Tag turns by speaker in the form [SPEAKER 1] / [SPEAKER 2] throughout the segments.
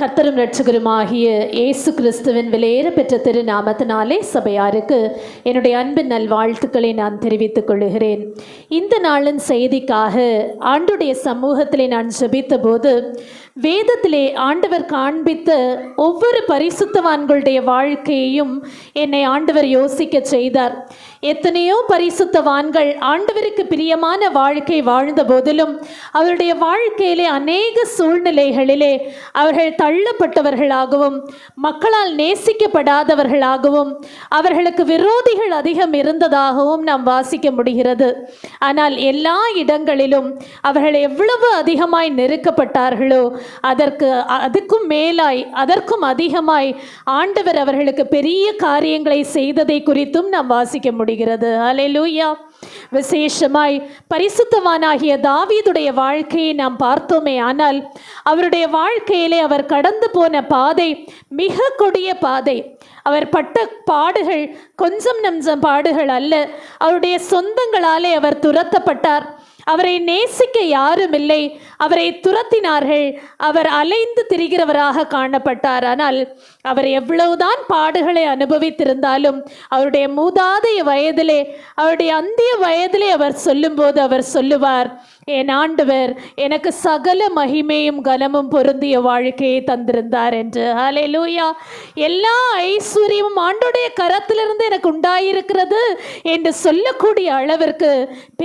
[SPEAKER 1] கர்த்தரும் இரட்சகருமாகிய இயேசு கிறிஸ்துவின் விலையேற பெற்ற திருநாமத்தினாலே சபையாருக்கு என்னுடைய அன்பின் நல்வாழ்த்துக்களை நான் தெரிவித்துக் கொள்கிறேன். இந்த நாளின் செய்திக்காக ஆண்டுடைய சமூகத்திலே நான் ஜெபித்த போது வேதத்திலே ஆண்டவர் காண்பித்த ஒவ்வொரு பரிசுத்தவான்களுடைய வாழ்க்கையையும் என்னை ஆண்டவர் யோசிக்க செய்தார். எத்தனையோ பரிசுத்தவான்கள் ஆண்டவருக்கு பிரியமான வாழ்க்கை வாழ்ந்த போதிலும் அவருடைய வாழ்க்கையிலே அநேக சூழ்நிலைகளிலே அவர்கள் தள்ளப்பட்டவர்களாகவும் மக்களால் நேசிக்கப்படாதவர்களாகவும் அவர்களுக்கு விரோதிகள் அதிகம் இருந்ததாகவும் நாம் வாசிக்க முடிகிறது. ஆனால் எல்லா இடங்களிலும் அவர்கள் எவ்வளவு அதிகமாய் நெருக்கப்பட்டார்களோ அதுக்கும் மேலாய் அதற்கும் அதிகமாய் ஆண்டவர் அவர்களுக்கு பெரிய காரியங்களை செய்ததை குறித்தும் நாம் வாசிக்க முடிகிறது. அல்லேலூயா. விசேஷமாய் பரிசுத்தவானாகிய தாவீதுடைய வாழ்க்கையை நாம் பார்த்தோமே, ஆனால் அவருடைய வாழ்க்கையிலே அவர் கடந்து போன பாதை மிக கொடிய பாதை. அவர் பட்ட பாடுகள் கொஞ்சம் நஞ்சம் பாடுகள் அல்ல. அவருடைய சொந்தங்களாலே அவர் துரத்தப்பட்டார். அவரை நேசிக்க யாரும் இல்லை. அவரை துரத்தினார்கள். அவர் அலைந்து திரிகிறவராக காணப்பட்டார். ஆனால் அவர் எவ்வளவுதான் பாடுகளை அனுபவித்திருந்தாலும் அவருடைய மூதாதைய வயதிலே, அவருடைய அந்திய வயதிலே அவர் சொல்லும்போது அவர் சொல்லுவார், என் ஆண்டவர் எனக்கு சகல மகிமையும் கனமும் பொருந்திய வாழ்க்கையை தந்திருந்தார் என்று. ஹல்லேலூயா. எல்லா ஐஸ்வர்யமும் ஆண்டோடைய கரத்திலிருந்து எனக்கு உண்டாயிருக்கிறது என்று சொல்லக்கூடிய அளவிற்கு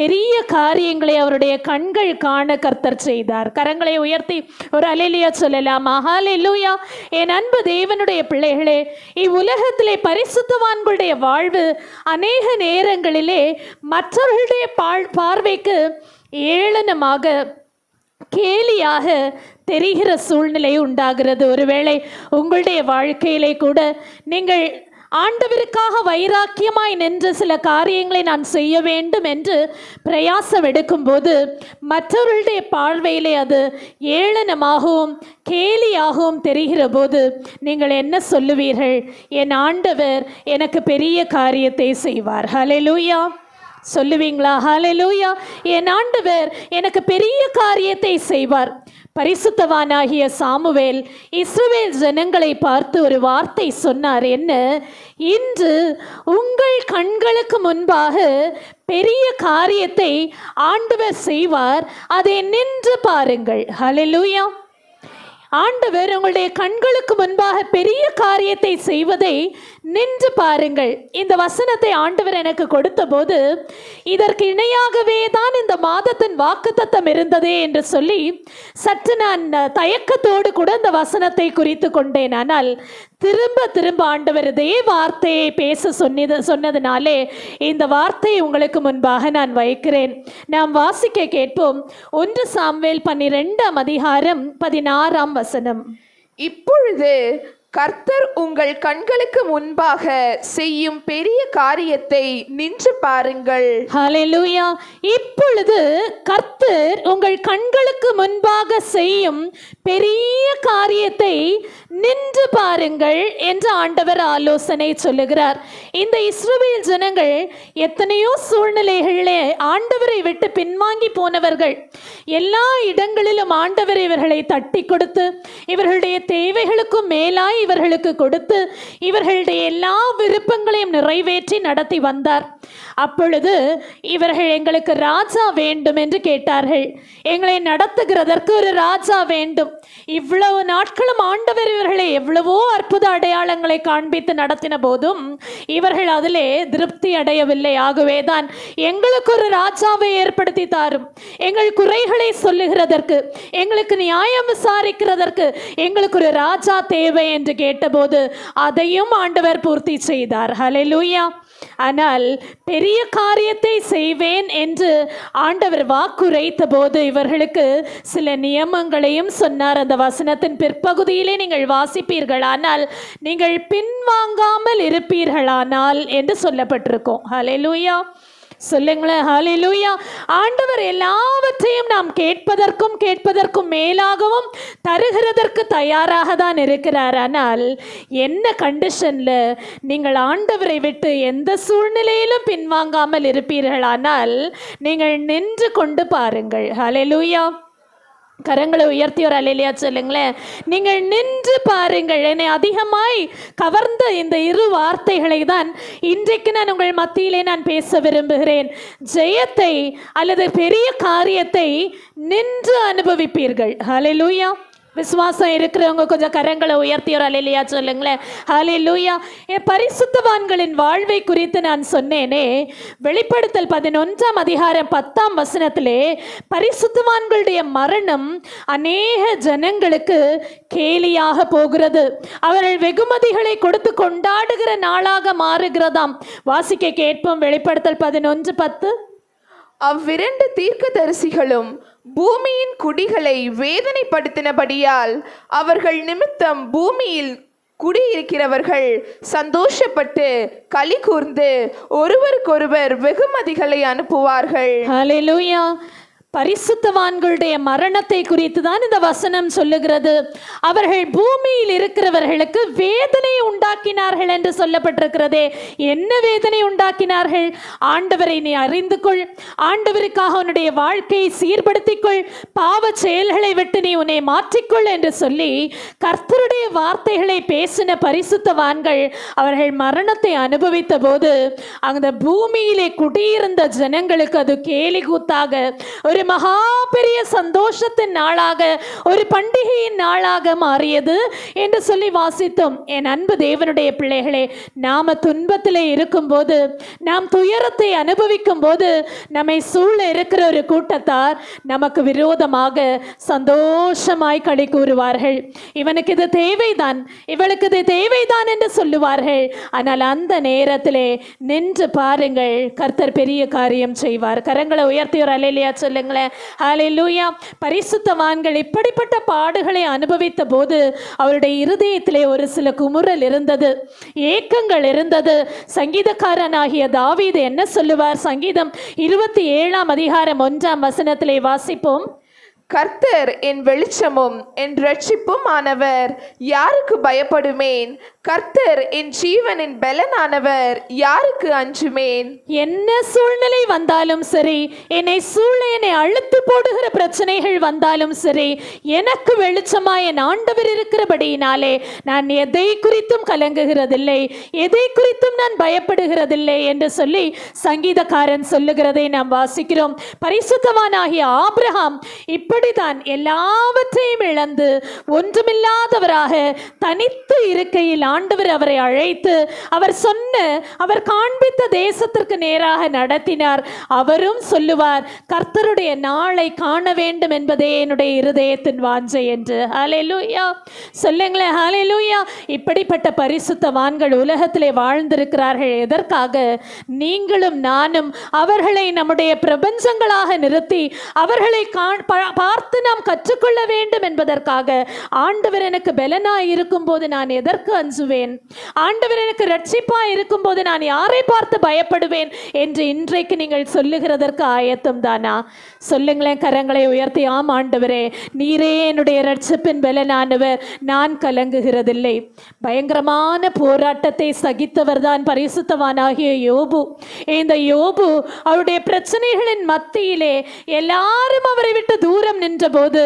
[SPEAKER 1] பெரிய காரியங்களை அவருடைய கண்கள் காண கர்த்தர் செய்தார். கரங்களை உயர்த்தி ஒரு அல்லேலூயா சொல்லலாமா? ஹல்லேலூயா. என் அன்பு தேவனுடைய பிள்ளைகளே, இவ்வுலகத்திலே பரிசுத்தவான்களுடைய வாழ்வு அநேக நேரங்களிலே மற்றவர்களுடைய பார்வைக்கு ஏளனமாக கேலியாக தெரிகிற சூழ்நிலை உண்டாகிறது. ஒருவேளை உங்களுடைய வாழ்க்கையிலே கூட நீங்கள் ஆண்டவருக்காக வைராக்கியமாய் நின்று சில காரியங்களை நான் செய்ய வேண்டும் என்று பிரயாசம் எடுக்கும்போது மற்றவர்களுடைய பார்வையிலே அது ஏளனமாகவும் கேலியாகவும் தெரிகிற போது நீங்கள் என்ன சொல்லுவீர்கள்? என் ஆண்டவர் எனக்கு பெரிய காரியத்தை செய்வார். ஹல்லேலூயா. சொல்லுவீங்களா? ஹல்லேலூயா. என் ஆண்டவர் எனக்கு பெரிய காரியத்தை செய்வார். பரிசுத்தவானாகிய சாமுவேல் இஸ்ரவேல் ஜனங்களை பார்த்து ஒரு வார்த்தை சொன்னார். என்ன? இன்று உங்கள் கண்களுக்கு முன்பாக பெரிய காரியத்தை ஆண்டவர் செய்வார், அதை நின்று பாருங்கள். ஹல்லேலூயா. ஆண்டவர் உங்களுடைய கண்களுக்கு முன்பாக பெரிய காரியத்தை செய்வதை நின்று பாருங்கள். இந்த வசனத்தை ஆண்டவர் எனக்கு கொடுத்த போது இதற்கு இணையாகவே தான் இந்த மாதத்தின் வாக்குத்தத்தம் இருந்ததே என்று சொல்லி சற்று நான் தயக்கத்தோடு கூட இந்த வசனத்தை குறித்து கொண்டேன். ஆனால் திரும்ப திரும்ப ஆண்டவர் இதே வார்த்தையை பேச சொன்னதுனாலே இந்த வார்த்தையை உங்களுக்கு முன்பாக நான் வைக்கிறேன். நாம் வாசிக்க கேட்போம். 1 சாமுவேல் 12ஆம் அதிகாரம் 16ஆம் வசனம்.
[SPEAKER 2] இப்பொழுது கர்த்தர் உங்கள் கண்களுக்கு முன்பாக செய்யும் பெரிய காரியத்தை நின்று பாருங்கள்.
[SPEAKER 1] ஹல்லேலூயா. இப்பொழுது கர்த்தர் உங்கள் கண்களுக்கு முன்பாக செய்யும் பெரிய காரியத்தை நின்று பாருங்கள் என்று ஆண்டவர் ஆலோசனை சொல்லுகிறார். இந்த இஸ்ரவேல் ஜனங்கள் எத்தனையோ சூழ்நிலைகளிலே ஆண்டவரை விட்டு பின்வாங்கி போனவர்கள். எல்லா இடங்களிலும் ஆண்டவர் இவர்களை தட்டி கொடுத்து இவர்களுடைய தேவைகளுக்கும் மேலாய் இவர்களுக்கு கொடுத்து இவர்களுடைய எல்லா விருப்பங்களையும் நிறைவேற்றி நடத்தி வந்தார். அப்பொழுது இவர்கள் எங்களுக்கு ராஜா வேண்டும் என்று கேட்டார்கள். எங்களை நடத்துகிறதற்கு ஒரு ராஜா வேண்டும். இவ்வளவு நாட்களும் ஆண்டவர் இவர்களை எவ்வளவோ அற்புத அடையாளங்களை காண்பித்து நடத்தின போதும் இவர்கள் அதிலே திருப்தி அடையவில்லை. ஆகவேதான் எங்களுக்கு ஒரு ராஜாவை ஏற்படுத்தி தாரும், எங்கள் குறைகளை சொல்லுகிறதற்கு, எங்களுக்கு நியாயம் விசாரிக்கிறதற்கு எங்களுக்கு ஒரு ராஜா தேவை என்று கேட்டபோது அதையும் ஆண்டவர் பூர்த்தி செய்தார். ஹல்லேலூயா. ஆனால் பெரிய காரியத்தை செய்வேன் என்று ஆண்டவர் வாக்குரைத்த போது இவர்களுக்கு சில நியமங்களையும் சொன்னார். அந்த வசனத்தின் பிற்பகுதியிலே நீங்கள் வாசிப்பீர்களானால் நீங்கள் பின்வாங்காமல் இருப்பீர்களானால் என்று சொல்லப்பட்டிருக்கும். ஹல்லேலூயா. சொல்லுங்களேன். ஹல்லேலூயா. ஆண்டவர் எல்லாவற்றையும் நாம் கேட்பதற்கும் மேலாகவும் தருகிறதற்கு தயாராக தான் இருக்கிறார். ஆனால் என்ன கண்டிஷன்ல? நீங்கள் ஆண்டவரை விட்டு எந்த சூழ்நிலையிலும் பின்வாங்காமல் இருப்பீர்களானால் நீங்கள் நின்று கொண்டு பாருங்கள். ஹல்லேலூயா. கரங்களை உயர்த்தி ஒரு அல்லேலூயா சொல்லுங்களேன். நீங்கள் நின்று பாருங்கள். என்னை அதிகமாய் கவர்ந்த இந்த இரு வார்த்தைகளை தான் இன்றைக்கு நான் உங்கள் மத்தியிலே நான் பேச விரும்புகிறேன். ஜெயத்தை அல்லது பெரிய காரியத்தை நின்று அனுபவிப்பீர்கள். ஹல்லேலூயா. விசுவாசம் இருக்கிறவங்க கொஞ்சம் கரங்களை உயர்த்தி ஒரு அல்லேலூயா சொல்லுங்களேன். ஹல்லேலூயா. பரிசுத்தவான்களின் வாழ்வை குறித்து நான் சொன்னேனே, வெளிப்படுத்தல் 11ஆம் அதிகாரம் 10ஆம் வசனத்திலே பரிசுத்தவான்களுடைய மரணம் அநேக ஜனங்களுக்கு கேலியாக போகிறது. அவர்கள் வெகுமதிகளை கொடுத்து கொண்டாடுகிற நாளாக மாறுகிறதாம். வாசிக்க கேட்போம். வெளிப்படுத்தல் 11:10.
[SPEAKER 2] அவ்விரண்டு தீர்க்கதரிசிகளும் பூமியின் குடிகளை வேதனைப்படுத்தினபடியால் அவர்கள் நிமித்தம் பூமியில் குடியிருக்கிறவர்கள் சந்தோஷப்பட்டு களி கூர்ந்து ஒருவருக்கொருவர் வெகுமதிகளை அனுப்புவார்கள்.
[SPEAKER 1] ஹல்லேலூயா. பரிசுத்தவான்களுடைய மரணத்தை குறித்து தான் இந்த வசனம் சொல்லுகிறது. அவர்கள் பூமியில் இருக்கிறவர்களுக்கு வேதனை உண்டாக்கினார்கள் என்று சொல்லப்பட்டிருக்கிறதே. என்ன வேதனை உண்டாக்கினார்கள்? ஆண்டவரை நீ அறிந்து கொள், ஆண்டவருக்காக உன்னுடைய வாழ்க்கையை சீர்படுத்திக் கொள், பாவ செயல்களை விட்டு நீ உன்னை மாற்றிக்கொள் என்று சொல்லி கர்த்தருடைய வார்த்தைகளை பேசின பரிசுத்தவான்கள் அவர்கள் மரணத்தை அனுபவித்த போது அந்த பூமியிலே குடியிருந்த ஜனங்களுக்கு அது கேலி கூத்தாக, ஒரு மகா பெரிய சந்தோஷத்தின் நாளாக, ஒரு பண்டிகையின் நாளாக மாறியது என்று சொல்லி வாசித்தோம். என் அன்பு தேவனுடைய பிள்ளைகளே, நாம துன்பத்திலே இருக்கும்போது, நாம் துயரத்தை அனுபவிக்கும் போது நம்மை சூழ இருக்கிற ஒரு கூட்டத்தார் நமக்கு விரோதமாக சந்தோஷமாய் களி கூறுவார்கள். இவனுக்கு இது தேவைதான், இவளுக்கு இது தேவைதான் என்று சொல்லுவார்கள். ஆனால் அந்த நேரத்திலே நின்று பாருங்கள், கர்த்தர் பெரிய காரியம் செய்வார். கரங்களை உயர்த்தி ஒரு அல்லேலூயா சொல்லுங்களேன். ஹல்லேலூயா. பரிசுத்தவான்கள் இப்படிப்பட்ட பாடுகளை அனுபவித்த போது அவருடைய இருதயத்திலே ஒரு சில குமுறல் இருந்தது, ஏக்கங்கள் இருந்தது. சங்கீதக்காரனாகிய தாவீது என்ன சொல்லுவார்? சங்கீதம் 27ஆம் அதிகாரம் 1ஆம் வசனத்திலே வாசிப்போம்.
[SPEAKER 2] கர்த்தர் என் வெளிச்சமும் என் இரட்சிப்பும் ஆனவர், யாருக்கு பயப்படுமேன்? கர்த்தர் என் ஜீவனின் பலனானவர், யாருக்கு அஞ்சுமேன்?
[SPEAKER 1] என்ன சூழ்நிலை வந்தாலும் சரி, என்னை சூழ என்னை அழுத்து போடுகிற பிரச்சனைகள் வந்தாலும் சரி, எனக்கு வெளிச்சமா என் ஆண்டவர் இருக்கிறபடியினாலே நான் எதை குறித்தும் கலங்குகிறதில்லை, எதை குறித்தும் நான் பயப்படுகிறதில்லை என்று சொல்லி சங்கீதக்காரன் சொல்லுகிறதை நாம் வாசிக்கிறோம். பரிசுத்தவானாகிய ஆபிரகாம் இப்படிதான் எல்லாவற்றையும் இழந்து ஒன்றுமில்லாதவராக தனித்து இருக்கையில் ஆண்டவர் அவரை அழைத்து அவர் காண்பித்த தேசத்திற்கு நேராக நடத்தினார். அவரும் சொல்லுவார், கர்த்தருடைய நாளை காண வேண்டும் என்பதே என்னுடைய இருதயத்தின் வாஞ்சை என்று. ஹல்லேலூயா சொல்லுங்களேன். ஹல்லேலூயா. இப்படிப்பட்ட பரிசுத்தவான்கள் உலகத்திலே வாழ்ந்திருக்கிறார்கள். எதற்காக? நீங்களும் நானும் அவர்களை நம்முடைய பிரபஞ்சங்களாக நிறுத்தி அவர்களை பார்த்து நாம் கற்றுக்கொள்ள வேண்டும் என்பதற்காக. ஆண்டவர் எனக்கு பலனாய் இருக்கும் போது நான் எதற்கு அஞ்சுவேன்? ஆண்டவர் எனக்கு ரட்சிப்பாய் இருக்கும் போது நான் யாரை பார்த்து பயப்படுவேன் என்று இன்றைக்கு நீங்கள் சொல்லுகிறதற்கு ஆயத்தம் தானா? சொல்லுங்களேன். கரங்களை உயர்த்தி, ஆம் ஆண்டவரே, நீரே என்னுடைய ரட்சிப்பின் பலனானவர், நான் கலங்குகிறதில்லை. பயங்கரமான போராட்டத்தை சகித்தவர் தான் பரிசுத்தவானாகிய யோபு. இந்த யோபு அவருடைய பிரச்சனைகளின் மத்தியிலே எல்லாரும் அவரை விட்டு தூரம் நின்ற போது,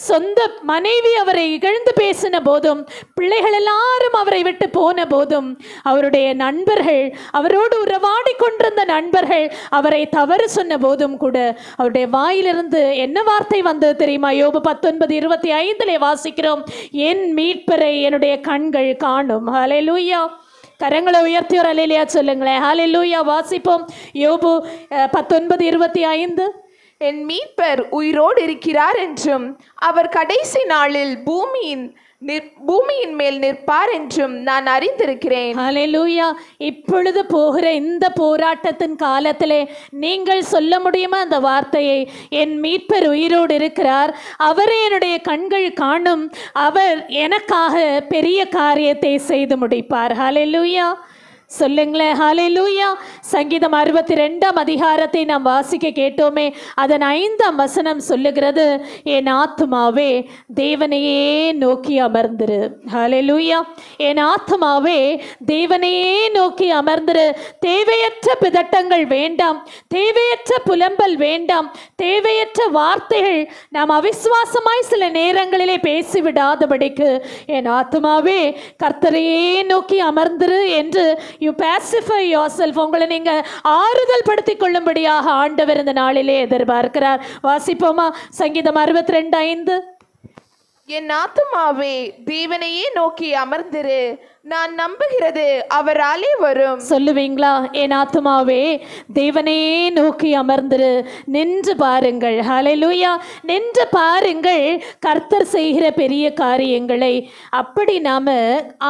[SPEAKER 1] சொந்த மனைவி அவரை இகழ்ந்து பேசின போதும், பிள்ளைகள் எல்லாரும் அவரை விட்டு போன போதும், அவருடைய நண்பர்கள், அவரோடு உறவாடி கொண்டிருந்த நண்பர்கள் அவரை தவறு சொன்ன போதும் கூட அவருடைய வாயிலிருந்து என்ன வார்த்தை வந்தது தெரியுமா? யோபு 19:25 வாசிக்கிறோம், என் மீட்பரை என்னுடைய கண்கள் காணும். ஹல்லேலூயா. கரங்களை உயர்த்தி ஒரு அல்லேலூயா சொல்லுங்களேன். ஹல்லேலூயா. வாசிப்போம். யோபு 19:25.
[SPEAKER 2] என் மீட்பர் உயிரோடு இருக்கிறார் என்றும் அவர் கடைசி நாளில் பூமியின் மேல் நிற்பார் என்றும் நான் அறிந்திருக்கிறேன்.
[SPEAKER 1] ஹல்லேலூயா. இப்பொழுது போகிற இந்த போராட்டத்தின் காலத்திலே நீங்கள் சொல்ல முடியுமா அந்த வார்த்தையை? என் மீட்பர் உயிரோடு இருக்கிறார், அவரே என்னுடைய கண்கள் காணும், அவர் எனக்காக பெரிய காரியத்தை செய்து முடிப்பார். ஹல்லேலூயா. சொல்லுங்களேன். ஹalleluya. சங்கீதம் 62ஆம் அதிகாரத்தை நாம் வாசிக்க கேட்டோமே, அதன் 5ஆம் வசனம் சொல்லுகிறது, என் ஆத்துமாவே தேவனையே நோக்கி அமர்ந்திரு. ஹalleluya. என் ஆத்துமாவே தேவனையே நோக்கி அமர்ந்திரு. தேவையற்ற பிதட்டங்கள் வேண்டாம், தேவையற்ற புலம்பல் வேண்டாம், தேவையற்ற வார்த்தைகள் நாம் அவிசுவாசமாய் சில நேரங்களிலே பேசிவிடாதபடிக்கு என் ஆத்துமாவே கர்த்தரையே நோக்கி அமர்ந்திரு என்று you pacify yourself. உங்களை நீங்க ஆறுதல் படுத்திக் கொள்ளும்படியாக ஆண்டவர் இந்த நாளிலே எதிர்பார்க்கிறார். வாசிப்போமா? சங்கீதம் 62:5.
[SPEAKER 2] என் ஆத்துமாவே தேவனையே நோக்கி அமர்ந்திரு, நான் நம்புகிறது அவராலே வரும்.
[SPEAKER 1] சொல்லுவீங்களா? என் ஆத்துமாவே தேவனையே நோக்கி அமர்ந்திரு, நின்று பாருங்கள். ஹalleluya. நின்று பாருங்கள் கர்த்தர் செய்கிற பெரிய காரியங்களை. அப்படி நாம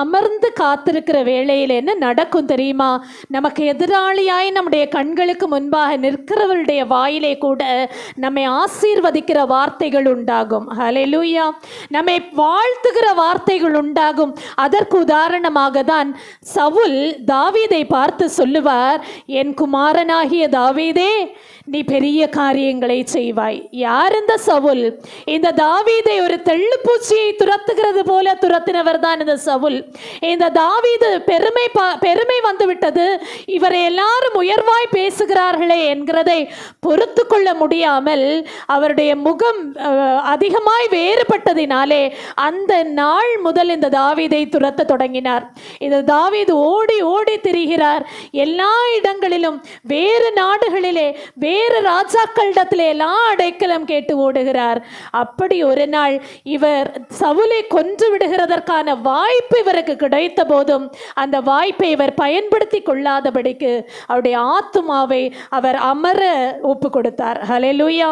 [SPEAKER 1] அமர்ந்து காத்திருக்கிற வேளையில் என்ன நடக்கும் தெரியுமா? நமக்கு எதிராளியாய் நம்முடைய கண்களுக்கு முன்பாக நிற்கிறவருடைய வாயிலே கூட நம்மை ஆசீர்வதிக்கிற வார்த்தைகள் உண்டாகும். ஹalleluya. நம்மை வாழ்த்துகிற வார்த்தைகள் உண்டாகும். அதற்கு உதாரணமாக தான் சவுல் தாவீதை பார்த்து சொல்லுவார், என் குமாரனாகிய தாவீதே, நீ பெரிய காரியங்களை செய்வாய். யார் இந்த சவுல்? இந்த தாவீதை ஒரு தெள்ளுப்பூச்சியை துரத்துகிறது போல துரத்தினவர் தான் இந்த சவுல். இந்த தாவீது பெருமை வந்து விட்டது, இவரை எல்லாரும் உயர்வாய் பேசுகிறார்களே என்கிறதை பொறுத்து கொள்ள முடியாமல் அவருடைய முகம் அதிகமாய் வேறுபட்டதினாலே அந்த நாள் முதல் இந்த தாவீதை துரத்த தொடங்கினார். இந்த தாவீது ஓடி ஓடி திரிகிறார் எல்லா இடங்களிலும், வேறு நாடுகளிலே வேறு ராஜாக்களிடத்திலே எல்லாம் அடைக்கலம் கேட்டு ஓடுகிறார். அப்படி ஒரு நாள் இவர் சவுலை கொன்று விடுகிறதற்கான வாய்ப்பு இவருக்கு கிடைத்த போதும் அந்த வாய்ப்பை இவர் பயன்படுத்தி கொள்ளாதபடிக்கு அவருடைய ஆத்துமாவை அவர் அமர ஒப்பு கொடுத்தார். ஹல்லேலூயா.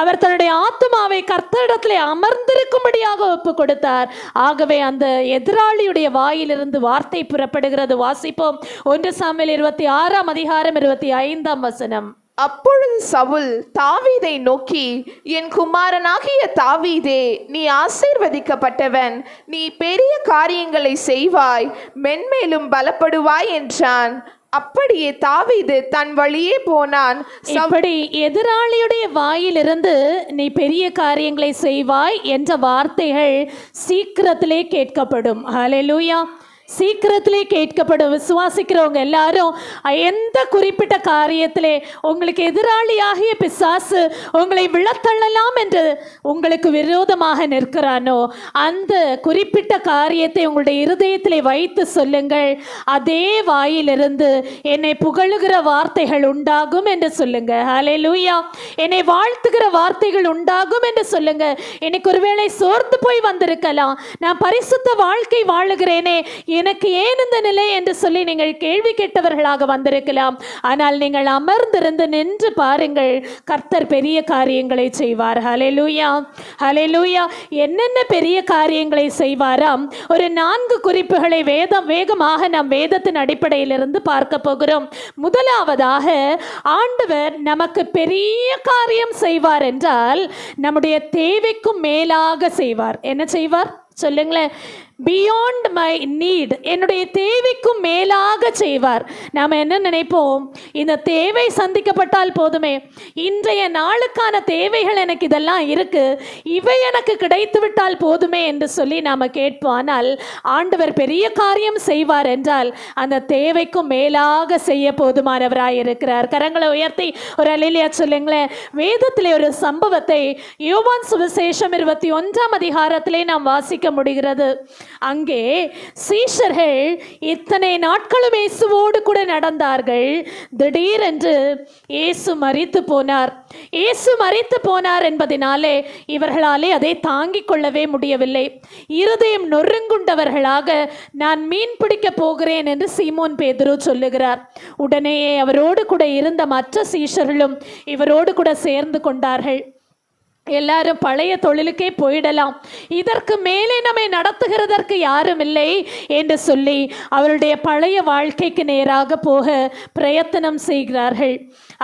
[SPEAKER 1] அவர் தன்னுடைய ஆத்துமாவை கர்த்தரிடத்திலே அமர்ந்திருக்கும்படியாக ஒப்பு கொடுத்தார். ஆகவே அந்த எதிராளியுடைய வாயிலிருந்து வார்த்தை புறப்படுகிறது. வாசிப்போம். 1 சாமுவேல் 26ஆம் அதிகாரம் 25ஆம் வசனம்.
[SPEAKER 2] அப்பொழுது சவுல் தாவீதை நோக்கி, என் குமாரனாகிய தாவீதே, நீ ஆசீர்வதிக்கப்பட்டவன், நீ பெரிய காரியங்களை செய்வாய், மென்மேலும் பலப்படுவாய் என்றான். அப்படியே தாவீது தன் வழியே போனான்.
[SPEAKER 1] இப்படி எதிராளியுடைய வாயிலிருந்து நீ பெரிய காரியங்களை செய்வாய் என்ற வார்த்தைகள் சீக்கிரத்திலே கேட்கப்படும். ஹல்லேலூயா. சீக்கிரத்திலே கேட்கப்படும். விசுவாசிக்கிறவங்க எல்லாரும் எந்த குறிப்பிட்ட காரியத்திலே உங்களுக்கு எதிராளியாகிய பிசாசு உங்களை விழத்தள்ளலாம் என்று உங்களுக்கு விரோதமாக நிற்கிறானோ அந்த குறிப்பிட்ட காரியத்தை உங்களுடைய இருதயத்திலே வைத்து சொல்லுங்கள். அதே வாயிலிருந்து என்னை புகழுகிற வார்த்தைகள் உண்டாகும் என்று சொல்லுங்க. ஹல்லேலூயா. என்னை வாழ்த்துகிற வார்த்தைகள் உண்டாகும் என்று சொல்லுங்க. எனக்கு ஒருவேளை சோர்ந்து போய் வந்திருக்கலாம், நான் பரிசுத்த வாழ்க்கை வாழுகிறேனே, எனக்கு ஏன் இந்த நிலை என்று சொல்லி நீங்கள் கேள்வி கேட்டவர்களாக வந்திருக்கலாம். ஆனால் நீங்கள் அமர்ந்திருந்து நின்று பாருங்கள், கர்த்தர் பெரிய காரியங்களை செய்வார். ஹல்லேலூயா. ஹல்லேலூயா. என்னென்ன பெரிய காரியங்களை செய்வாராம்? ஒரு 4 குறிப்புகளை வேகமாக நாம் வேதத்தின் அடிப்படையிலிருந்து பார்க்க போகிறோம். முதலாவதாக, ஆண்டவர் நமக்கு பெரிய காரியம் செய்வார் என்றால் நம்முடைய தேவைக்கும் மேலாக செய்வார். என்ன செய்வார் சொல்லுங்களேன்? பியாண்ட் மை நீட், என்னுடைய தேவைக்கும் மேலாக செய்வார். நாம் என்ன நினைப்போம்? இந்த தேவை சந்திக்கப்பட்டால் போதுமே, இன்றைய நாளுக்கான தேவைகள் எனக்கு இதெல்லாம் இருக்கு, இவை எனக்கு கிடைத்து விட்டால் போதுமே என்று சொல்லி நாம் கேட்போம். ஆனால் ஆண்டவர் பெரிய காரியம் செய்வார் என்றால் அந்த தேவைக்கும் மேலாக செய்ய போதுமானவராய் இருக்கிறார். கரங்களை உயர்த்தி ஒரு அல்லேலூயா சொல்லுங்களேன். வேதத்திலே ஒரு சம்பவத்தை யோவான் சுவிசேஷம் 21ஆம் அதிகாரத்திலே நாம் வாசிக்க முடிகிறது. அங்கே சீஷர்கள் இத்தனை நாட்களும் இயேசுவோடு கூட நடந்தார்கள். திடீரென்று இயேசு மரித்து போனார். இயேசு மரித்து போனார் என்பதனாலே இவர்களாலே அதை தாங்கிக் கொள்ளவே முடியவில்லை. இருதயம் நொறுங்குண்டவர்களாக, நான் மீன் பிடிக்க போகிறேன் என்று சீமோன் பேதுரு சொல்லுகிறார். உடனே அவரோடு கூட இருந்த மற்ற சீஷர்களும் இவரோடு கூட சேர்ந்து கொண்டார்கள். எல்லாரும் பழைய தொழிலுக்கே போயிடலாம், இதற்கு மேலே நம்மை நடத்துகிறதற்கு யாரும் இல்லை என்று சொல்லி அவருடைய பழைய வாழ்க்கைக்கு நேராக போக பிரயத்தனம் செய்கிறார்கள்.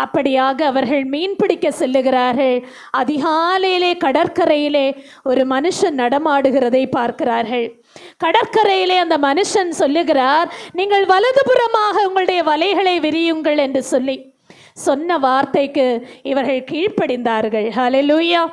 [SPEAKER 1] அப்படியாக அவர்கள் மீன் பிடிக்க செல்லுகிறார்கள். அதிகாலையிலே கடற்கரையிலே ஒரு மனுஷன் நடமாடுகிறதை பார்க்கிறார்கள். கடற்கரையிலே அந்த மனுஷன் சொல்லுகிறார், நீங்கள் வலதுபுறமாக உங்களுடைய வலைகளை விரியுங்கள் என்று சொல்லி சொன்ன வார்த்தைக்கு இவர்கள் கீழ்ப்படிந்தார்கள். ஹல்லேலூயா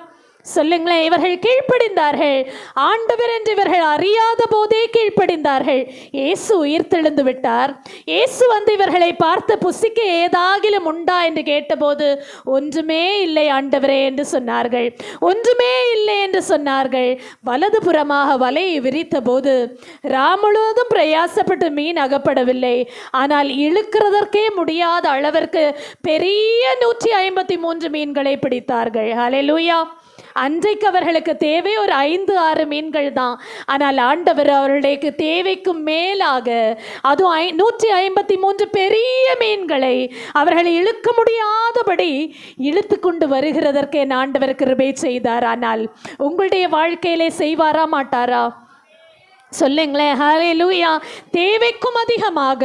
[SPEAKER 1] சொல்லுங்களேன். இவர்கள் கீழ்ப்படிந்தார்கள். ஆண்டவர் என்று இவர்கள் அறியாத போதே கீழ்ப்படிந்தார்கள். இயேசு உயிர்த்தெழுந்து விட்டார். இயேசு வந்து இவர்களை பார்த்து புசிக்க ஏதாகிலும் உண்டா என்று கேட்டபோது ஒன்றுமே இல்லை ஆண்டவரே என்று சொன்னார்கள். ஒன்றுமே இல்லை என்று சொன்னார்கள். வலதுபுறமாக வலையை விரித்த போது முழுவதும் பிரயாசப்பட்டு மீன் அகப்படவில்லை. ஆனால் இழுக்கிறதற்கே முடியாத அளவிற்கு பெரிய 153 மீன்களை பிடித்தார்கள். ஹல்லேலூயா. அன்றைக்கு அவர்களுக்கு தேவை ஒரு 5-6 மீன்கள் தான். ஆனால் ஆண்டவர் அவர்களுக்கு தேவைக்கும் மேலாக அதுவும் 153 பெரிய மீன்களை அவர்கள் இழுக்க முடியாதபடி இழுத்து கொண்டு வருகிறதற்கு என் ஆண்டவர் கிருபை செய்தார். ஆனால் உங்களுடைய வாழ்க்கையிலே செய்வாரா மாட்டாரா? சொல்லுங்களேன். ஹல்லேலூயா. தேவைக்கும் அதிகமாக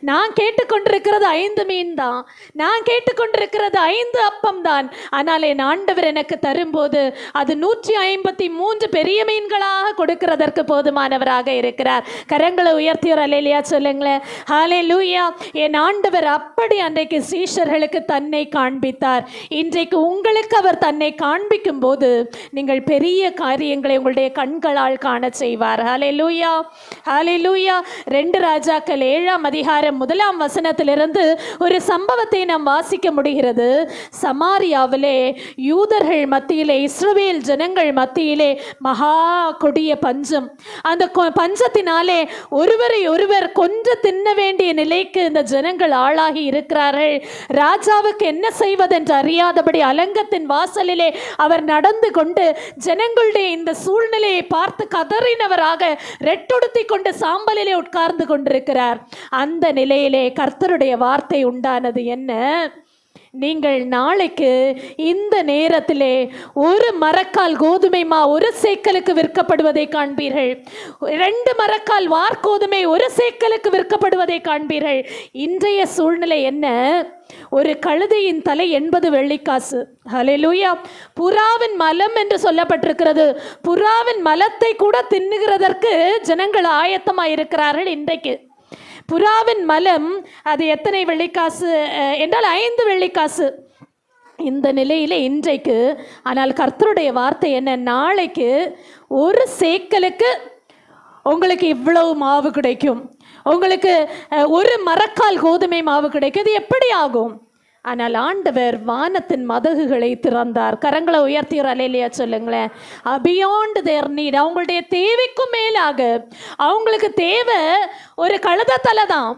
[SPEAKER 1] நான் கேட்டுக்கொண்டிருக்கிறது 5 மீன் தான், நான் கேட்டுக்கொண்டிருக்கிறது 5 அப்பம் தான். ஆனால் என் ஆண்டவர் எனக்கு தரும்போது அது 153 பெரிய மீன்களாக கொடுக்கிறதற்கு போதுமானவராக இருக்கிறார். கரங்களை உயர்த்தி ஒரு அல்லேலூயா சொல்லுங்களேன். ஹல்லேலூயா. என் ஆண்டவர் அப்படி அன்றைக்கு சீஷர்களுக்கு தன்னை காண்பித்தார். இன்றைக்கு உங்களுக்கு அவர் தன்னை காண்பிக்கும் போது நீங்கள் பெரிய காரியங்களை உங்களுடைய கண்களால் காண செய்வார். ஹல்லேலூயா. ஹல்லேலூயா. 2 ராஜாக்கள் 7ஆம் அதிகாரம் 1ஆம் வசனத்திலிருந்து ஒரு சம்பவத்தை நாம் வாசிக்க முடிகிறது. சமாரியாவிலே யூதர்கள் மத்தியிலே, இஸ்ரவேல் ஜனங்கள் மத்தியிலே மகா கொடிய பஞ்சம். அந்த பஞ்சத்தினாலே ஒருவரை ஒருவர் கொன்று தின்ன வேண்டிய நிலைக்கு இந்த ஜனங்கள் ஆளாகி இருக்கிறார்கள். ராஜாவுக்கு என்ன செய்வதென்று அறியாதபடி அலங்கத்தின் வாசலிலே அவர் நடந்து கொண்டு ஜனங்களுடைய இந்த சூழ்நிலையை பார்த்து கதறினவராக ரெட்டொடுத்தி கொண்டு சாம்பலிலே உட்கார்ந்து கொண்டிருக்கிறார். அந்த நிலையிலே கர்த்தருடைய வார்த்தை உண்டானது என்ன? நீங்கள் நாளைக்கு இந்த நேரத்திலே ஒரு மரக்கால் கோதுமை மா 1 சேக்கலுக்கு விற்கப்படுவதை காண்பீர்கள். 2 மரக்கால் வார்கோதுமை 1 சேக்கலுக்கு விற்கப்படுவதை காண்பீர்கள். இன்றைய சூழ்நிலை என்ன? ஒரு கழுதையின் தலை 80 வெள்ளிக்காசு. ஹல்லேலூயா. புறாவின் மலம் என்று சொல்லப்பட்டிருக்கிறது. புறாவின் மலத்தை கூட தின்னுகிறதற்கு ஜனங்கள் ஆயத்தமாக இருக்கிறார்கள். இன்றைக்கு புறாவின் மலம் அது எத்தனை வெள்ளிக்காசு என்றால் 5 வெள்ளிக்காசு. இந்த நிலையில் இன்றைக்கு ஆனால் கர்த்தருடைய வார்த்தை என்ன? நாளைக்கு 1 சேக்கலுக்கு உங்களுக்கு இவ்வளவு மாவு கிடைக்கும், உங்களுக்கு 1 மரக்கால் கோதுமை மாவு கிடைக்கும். இது எப்படி ஆகும்? ஆனால் ஆண்டவர் வானத்தின் மதகுகளை திறந்தார். கரங்களை உயர்த்தி அல்லேலூயா சொல்லுங்களேன். பியாண்ட் தேர் நீட், அவங்களுடைய தேவைக்கும் மேலாக அவங்களுக்கு தேவை ஒரு கழுத தலை தான்.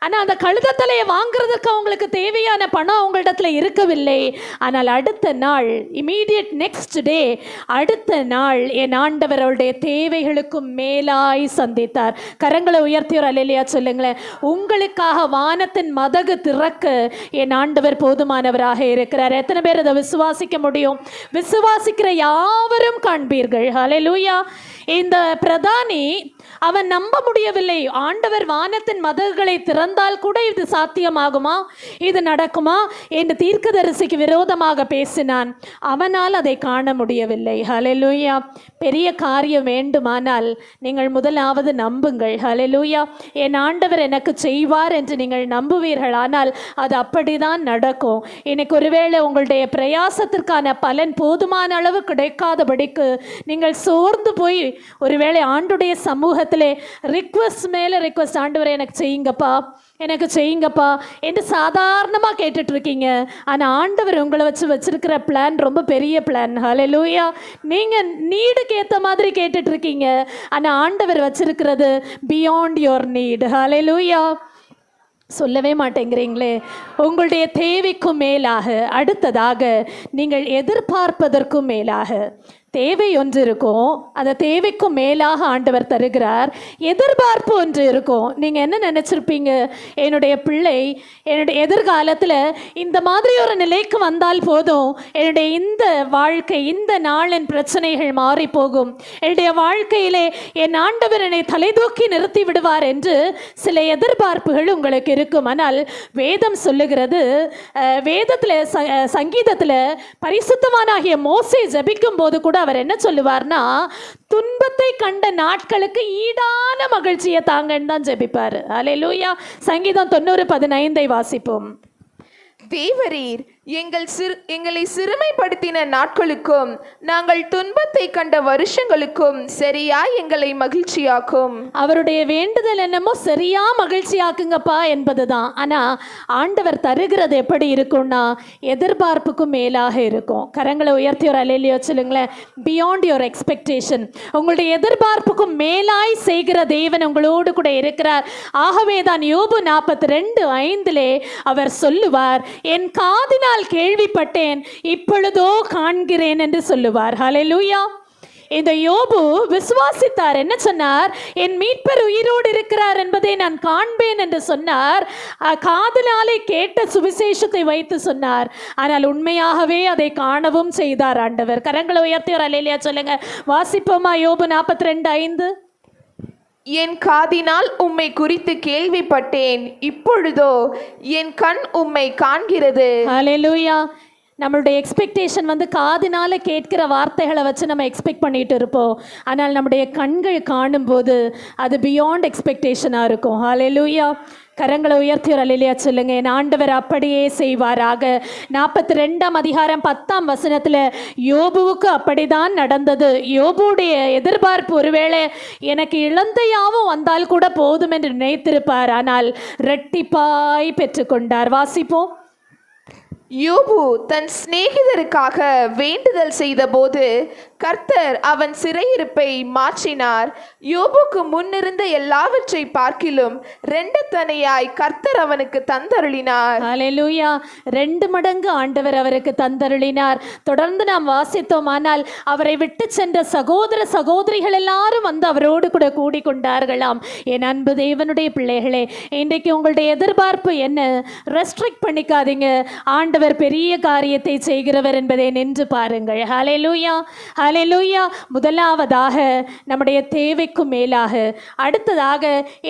[SPEAKER 1] ஆனால் அந்த கழுத தலையை வாங்குறதுக்கு அவங்களுக்கு தேவையான பணம் அவங்களிடத்துல இருக்கவில்லை. ஆனால் அடுத்த நாள், இமீடியட் நெக்ஸ்ட் டே, அடுத்த நாள் என் ஆண்டவர் அவருடைய தேவைகளுக்கும் மேலாய் சந்தித்தார். கரங்களை உயர்த்தி ஒரு அல்லேலூயா சொல்லுங்களேன். உங்களுக்காக வானத்தின் மதகு திறக்க என் ஆண்டவர் போதுமானவராக இருக்கிறார். எத்தனை பேர் அதை விசுவாசிக்க முடியும்? விசுவாசிக்கிற யாவரும் காண்பீர்கள். ஹல்லேலூயா. இந்த பிரதானி அவன் நம்ப முடியவில்லை. ஆண்டவர் வானத்தின் மதகுகளை திறந்தால் கூட இது சாத்தியமாகுமா, இது நடக்குமா என்று தீர்க்கதரிசிக்கு விரோதமாக பேசினான். அவனால் அதை காண முடியவில்லை. ஹல்லேலூயா. பெரிய காரியம் வேண்டுமானால் நீங்கள் முதலாவது நம்புங்கள். ஹல்லேலூயா. என் ஆண்டவர் எனக்கு செய்வார் என்று நீங்கள் நம்புவீர்கள். ஆனால் அது அப்படிதான் நடக்கும். இன்னைக்கு ஒருவேளை உங்களுடைய பிரயாசத்திற்கான பலன் போதுமான அளவு கிடைக்காதபடிக்கு நீங்கள் சோர்ந்து போய் ஒருவேளை ஆண்டுடைய சமூகத்திலே ரிக்வஸ்ட் மேலே ரிக்வஸ்ட், ஆண்டவரை எனக்கு செய்யுங்கப்பா, எனக்கு செய்யுங்கப்பா என்று சாதாரணமாக கேட்டுட்டு இருக்கீங்க. ஆனால் ஆண்டவர் உங்களை வச்சிருக்கிற பிளான் ரொம்ப பெரிய பிளான். ஹல்லேலூயா. நீங்கள் நீடுக்கு ஏற்ற மாதிரி கேட்டுட்டு இருக்கீங்க. ஆனால் ஆண்டவர் வச்சிருக்கிறது பியாண்ட் யுவர் நீட். ஹல்லேலூயா. சொல்லவே மாட்டேங்கிறீங்களே. உங்களுடைய தேவைக்கும் மேலாக, அடுத்ததாக நீங்கள் எதிர்பார்ப்பதற்கும் மேலாக தேவை ஒன்று இருக்கும், அந்த தேவைக்கும் மேலாக ஆண்டவர் தருகிறார். எதிர்பார்ப்பு ஒன்று இருக்கும். நீங்கள் என்ன நினச்சிருப்பீங்க, என்னுடைய பிள்ளை என்னுடைய எதிர்காலத்தில் இந்த மாதிரி ஒரு நிலைக்கு வந்தால் போதும், என்னுடைய இந்த வாழ்க்கை இந்த நாளின் பிரச்சனைகள் மாறி போகும், என்னுடைய வாழ்க்கையிலே என் ஆண்டவர் என்னை தலைதூக்கி நிறுத்தி விடுவார் என்று சில எதிர்பார்ப்புகள் உங்களுக்கு இருக்கும். ஆனால் வேதம் சொல்லுகிறது, வேதத்தில் சங்கீதத்தில் பரிசுத்தமானாகிய மோசே ஜெபிக்கும் போது கூட அவர் என்ன சொல்லுவார்னா, துன்பத்தை கண்ட நாட்களுக்கு ஈடான மகிழ்ச்சியை தாங்கன்னு தான் ஜெபிப்பார். அல்லேலூயா. சங்கீதம் 90:15 வாசிப்போம்.
[SPEAKER 2] தேவரீர் எங்களை சிறுமைப்படுத்தின நாட்களுக்கும் நாங்கள் துன்பத்தை கண்ட வருஷங்களுக்கும் சரியா எங்களை மகிழ்ச்சியாக்கும். அவருடைய வேண்டுதல் என்னமோ சரியா மகிழ்ச்சியாக்குங்கப்பா என்பதுதான். ஆனா ஆண்டவர் தருகிறது எப்படி இருக்கும்னா எதிர்பார்ப்புக்கும் மேலாக இருக்கும். கரங்களை உயர்த்தி ஒரு அல்லேலூயா சொல்லுங்களேன். Beyond your expectation. உங்களுடைய எதிர்பார்ப்புக்கும் மேலாய் செய்கிற தேவன் உங்களோடு கூட இருக்கிறார். ஆகவே தான் யோபு 42:5 அவர் சொல்லுவார், என் காதினால் கேள்விப்பட்டேன், இப்பொழுதோ காண்கிறேன் என்று சொல்லுவார். ஹல்லேலூயா. இந்த யோபு விசுவாசித்தார். என்ன சொன்னார்? என் மீட்பர் உயிரோடு இருக்கிறார் என்பதை நான் காண்பேன் என்று சொன்னார். காதினாலே கேட்ட சுவிசேஷத்தை வைத்து சொன்னார். ஆனால் உண்மையாகவே அதை காணவும் செய்தார் ஆண்டவர். கரங்களை உயர்த்தி ஒரு அல்லேலூயா சொல்லுங்க. வாசிப்போமா யோபு 42:5. என் காதினால் உம்மை குறித்து கேள்விப்பட்டேன், இப்பொழுதோ என் கண் உம்மை காண்கிறது.
[SPEAKER 1] ஹல்லேலூயா. நம்மளுடைய எக்ஸ்பெக்டேஷன் காதினால கேட்கிற வார்த்தைகளை வச்சு நம்ம எக்ஸ்பெக்ட் பண்ணிட்டு இருப்போம். ஆனால் நம்முடைய கண்கள் காணும்போது அது பியாண்ட் எக்ஸ்பெக்டேஷனாக இருக்கும். ஹல்லேலூயா. கரங்களை உயர்த்தி ஒரு அல்லேலூயா சொல்லுங்க. என் ஆண்டவர் அப்படியே செய்வாராக. 42:10 யோபுவுக்கு அப்படிதான் நடந்தது. யோபுடைய எதிர்பார்ப்பு ஒருவேளை எனக்கு இளந்தையாவும் வந்தால் கூட போதும் என்று நினைத்திருப்பார். ஆனால் இரட்டிப்பாய் பெற்றுக்கொண்டார். வாசிப்போம்.
[SPEAKER 2] யோபு தன் சிநேகிதருக்காக வேண்டுதல் செய்த போது கர்த்தர் அவன் சிறையிருப்பை மாற்றினார். யோபுக்கு முன்னிருந்த எல்லாவற்றை பார்க்கிலும் 2 தனையாய் கர்த்தர் அவனுக்கு தந்தருளினார்.
[SPEAKER 1] ஹல்லேலூயா. 2 மடங்கு ஆண்டவர் அவருக்கு தந்தருளினார். தொடர்ந்து நாம் வாசித்தோமானால் அவரை விட்டு சென்ற சகோதர சகோதரிகள் எல்லாரும் அவரோடு கூட கூடிக்கொண்டார்களாம். என் அன்பு தேவனுடைய பிள்ளைகளே, இன்றைக்கு உங்களுடைய எதிர்பார்ப்பு என்ன? ரெஸ்ட்ரிக்ட் பண்ணிக்காதீங்க. ஆண்டவர் பெரிய காரியத்தை செய்கிறவர் என்பதை நின்று பாருங்கள். ஹல்லேலூயா. ஹல்லேலூயா. முதலாவதாக நம்முடைய தேவைக்கும் மேலாக, அடுத்ததாக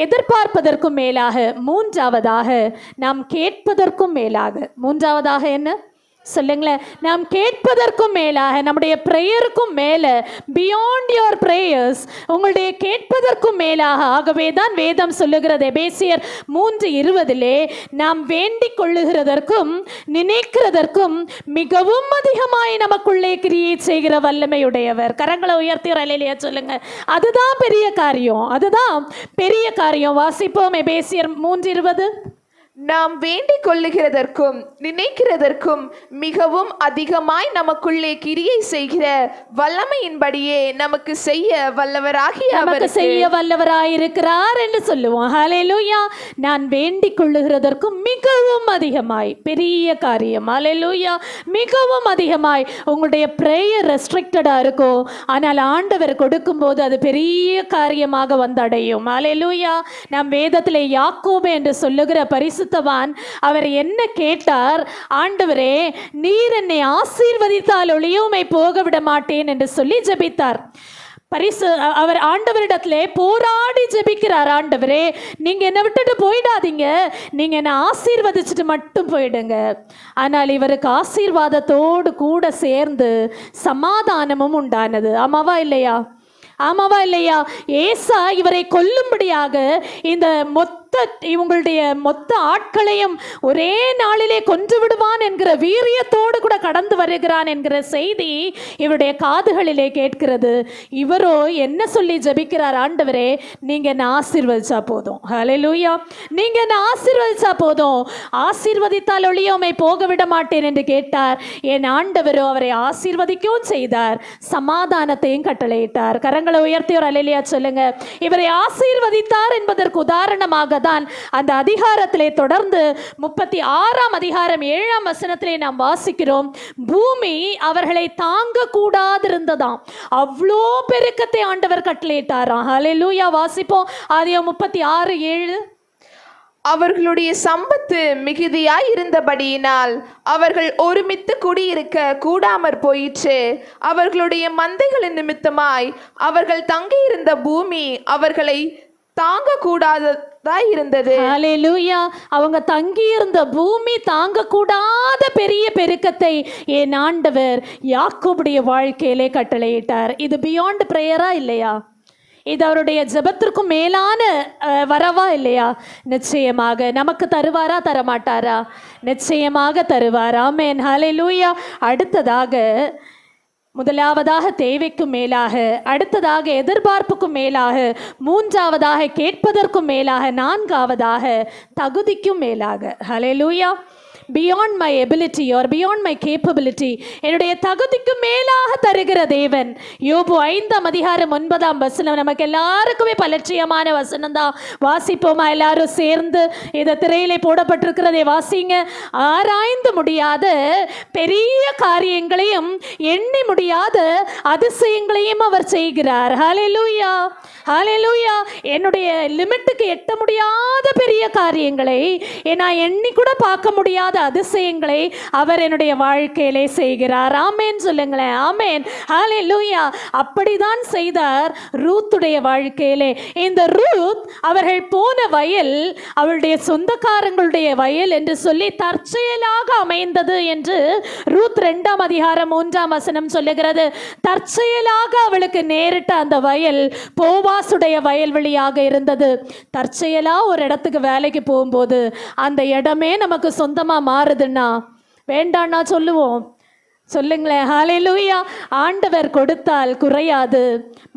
[SPEAKER 1] எதிர்பார்ப்பதற்கும் மேலாக, மூன்றாவதாக நாம் கேட்பதற்கும் மேலாக. மூன்றாவதாக என்ன சொல்லுங்களேன்? நாம் கேட்பதற்கும் மேலாக, நம்முடைய ப்ரேயருக்கும் மேலே, பியாண்ட் யுவர் ப்ரேயர்ஸ், உங்களுடைய கேட்பதற்கும் மேலாக. ஆகவே தான் வேதம் சொல்லுகிறது எபேசியர் 3:20 நாம் வேண்டிக் கொள்ளுகிறதற்கும் நினைக்கிறதற்கும் மிகவும் அதிகமாய் நமக்குள்ளே கிரியை செய்கிற வல்லமையுடையவர். கரங்களை உயர்த்தி அல்லேலூயா சொல்லுங்க. அதுதான் பெரிய காரியம். அதுதான் பெரிய காரியம். வாசிப்போம் எபேசியர் 3:20.
[SPEAKER 2] நாம் வேண்டிக் கொள்ளுகிறதற்கும் நினைக்கிறதற்கும் மிகவும் அதிகமாய் நமக்குள்ளே கிரியை செய்கிற வல்லமையின்படியே நமக்கு செய்ய வல்லவராயிருக்கிறார் என்று சொல்லுவோம். ஹல்லேலூயா. நான் வேண்டிக் கொள்ளுகிறதற்கும் மிகவும் அதிகமாய், பெரிய காரியம். ஹல்லேலூயா. மிகவும் அதிகமாய். உங்களுடைய பிரேயர் ரெஸ்ட்ரிக்டடா இருக்கும், ஆனால் ஆண்டவர் கொடுக்கும்போது அது பெரிய காரியமாக வந்தடையும். ஹல்லேலூயா. நாம் வேதத்திலே யாக்கோபு என்று சொல்லுகிற பரிசுத்தவான் அவர் என்ன கேட்டார்? ஆண்டவரே, நீர் என்னை ஆசீர்வதித்தால் ஒளியுமை போக விட மாட்டேன் என்று சொல்லி ஜெபித்தார். அவர் ஆண்டவரிடத்திலே போராடி ஜெபிக்கிறார். ஆண்டவரே, நீங்க என்னை விட்டுட்டு போயிடாதீங்க, நீங்க என்னை ஆசீர்வதிச்சுட்டு மட்டும் போயிடுங்க. ஆனால் இவருக்கு ஆசீர்வாதத்தோடு கூட சேர்ந்து சமாதானமும் உண்டானது. ஆமாவா இல்லையா? ஆமாவா இல்லையா? ஏசா இவரை கொல்லும்படியாக இந்த இவங்களுடைய மொத்த ஆட்களையும் ஒரே நாளிலே கொன்று விடுவான் என்கிற வீரியத்தோடு கூட கடந்து வருகிறான் என்கிற செய்தி இவருடைய காதுகளிலே கேட்கிறது. இவரோ என்ன சொல்லி ஜெபிக்கிறார்? ஆண்டவரே, நீங்க என்ன ஆசீர்வதிச்சா போதும். ஹல்லேலூயா. நீங்க என்ன ஆசீர்வதிச்சா போதும், ஆசீர்வதித்தால் ஒளியோமை போக விட மாட்டேன் என்று கேட்டார். என் ஆண்டவரோ அவரை ஆசீர்வதிக்கவும் செய்தார், சமாதானத்தையும் கட்டளையிட்டார். கரங்களை உயர்த்தி ஒரு அல்லேலூயா சொல்லுங்க. இவரை ஆசீர்வதித்தார் என்பதற்கு உதாரணமாக தான் அந்த அதிகாரத்திலே தொடர்ந்து 36ஆம் அதிகாரம் 7ஆம் வசனத்திலே நாம் வாசிக்கிறோம், பூமி அவர்களை தாங்க கூடாதிருந்ததாம். அவ்வளோ பெருக்கத்தை ஆண்டவர் கட்டளையிட்டாராம். ஹல்லேலூயா. வாசிப்போம் ஆதியாகமம் 36:7.
[SPEAKER 3] அவர்களுடைய சம்பத்து மிகுதியாய் இருந்தபடியினால் அவர்கள் ஒருமித்து குடியிருக்க கூடாமற் போயிற்று. அவர்களுடைய மந்தைகளின் நிமித்தமாய் அவர்கள் தங்கியிருந்த பூமி அவர்களை தாங்க கூடாததாய் இருந்தது.
[SPEAKER 2] ஹல்லேலூயா. அவங்க தங்கியிருந்த பூமி தாங்க கூடாத பெரிய பெருக்கத்தை என் ஆண்டவர் யாக்கோபுடைய வாழ்க்கையிலே கட்டளையிட்டார். இது பியாண்ட் பிரேயரா இல்லையா? இது அவருடைய ஜெபத்திற்கும் மேலான வரவா இல்லையா? நிச்சயமாக நமக்கு தருவாரா, தரமாட்டாரா? நிச்சயமாக தருவார். ஆமென். ஹல்லேலூயா. அடுத்ததாக, முதலாவதாக தேவைக்கும் மேலாக, அடுத்ததாக எதிர்பார்ப்புக்கும் மேலாக, மூன்றாவதாக கேட்பதற்கும் மேலாக, நான்காவதாக தகுதிக்கும் மேலாக. ஹல்லேலூயா. beyond my ability or beyond my capability, என்னுடைய தகுதிக்கு மேலாக தருகிற தேவன். யோபு 5ஆம் அதிகாரம் 9ஆம் வசனம் நமக்கு எல்லாருக்குமே பலட்சியமான வசனம் தான். வாசிப்போமா எல்லாரும் சேர்ந்து? இதை திரையிலே போடப்பட்டிருக்கிறதை வாசிங்க. ஆராய்ந்து முடியாத பெரிய காரியங்களையும் எண்ணி முடியாத அதிசயங்களையும் அவர் செய்கிறார். ஹல்லேலூயா. ஹல்லேலூயா. என்னுடைய லிமிட்டுக்கு எட்ட முடியாத பெரிய காரியங்களை, நான் எண்ணி கூட பார்க்க முடியாத அதிசயங்களை அவர் என்னுடைய வாழ்க்கையிலே செய்கிறார். ஆமென் சொல்லுங்களேன். ஆமென். ஹல்லேலூயா. அப்படிதான் செய்தார் ரூத்துடைய வாழ்க்கையிலே. இந்த ரூத் அவர்கள் போன வயல் அவளுடைய சொந்தக்காரங்களுடைய வயல் என்று சொல்லி தற்செயலாக அமைந்தது என்று ரூத் 2ஆம் அதிகாரம் 3ஆம் வசனம் சொல்லுகிறது. தற்செயலாக அவளுக்கு நேரிட்ட அந்த வயல் போவாசுடைய வயல்வெளியாக இருந்தது. தற்செயலா ஒரு இடத்துக்கு வேலைக்கு போகும்போது அந்த இடமே நமக்கு சொந்தமா மாறுதுன்னா வேண்டான்னா சொல்லுவோம். சொல்லுங்களேன். ஹல்லேலூயா. ஆண்டவர் கொடுத்தால் குறையாது,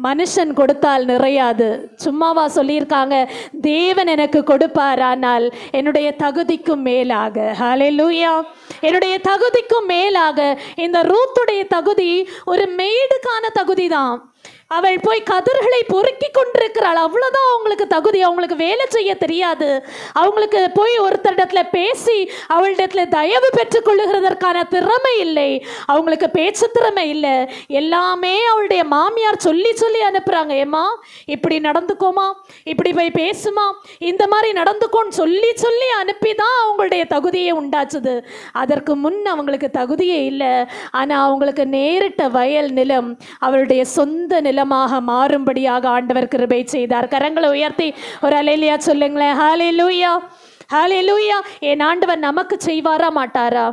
[SPEAKER 2] மனுஷன் கொடுத்தால் நிறையாது. சும்மாவா சொல்லியிருக்காங்க? தேவன் எனக்கு கொடுப்பார், ஆனால் என்னுடைய தகுதிக்கும் மேலாக. ஹல்லேலூயா. என்னுடைய தகுதிக்கும் மேலாக. இந்த ரூத்துடைய தகுதி ஒரு மெய்டுக்கான தகுதி தான். அவள் போய் கதிர்களை பொறுக்கி கொண்டிருக்கிறாள், அவ்வளோதான் அவங்களுக்கு தகுதி. அவங்களுக்கு வேலை செய்ய தெரியாது. அவங்களுக்கு போய் ஒருத்தரிடத்துல பேசி அவளிடத்துல தயவு பெற்றுக்கொள்ளுகிறதற்கான திறமை இல்லை. அவங்களுக்கு பேச்சு திறமை இல்லை. எல்லாமே அவளுடைய மாமியார் சொல்லி சொல்லி அனுப்புகிறாங்க. ஏம்மா இப்படி நடந்துக்கோமா, இப்படி போய் பேசுமா, இந்த மாதிரி நடந்துக்கோன்னு சொல்லி சொல்லி அனுப்பி தான் அவங்களுடைய தகுதியை உண்டாச்சுது. அதற்கு முன் அவங்களுக்கு தகுதியே இல்லை. ஆனால் அவங்களுக்கு நேரிட்ட வயல் நிலம் அவளுடைய சொந்த நிலமாக மாறும்படியாக ஆண்டவர் கிருபை செய்தார். கரங்களை உயர்த்தி ஒரு அல்லேலூயா சொல்லுங்களேன். ஹல்லேலூயா. ஹல்லேலூயா. என் ஆண்டவர் நமக்கு செய்வாரா மாட்டாரா?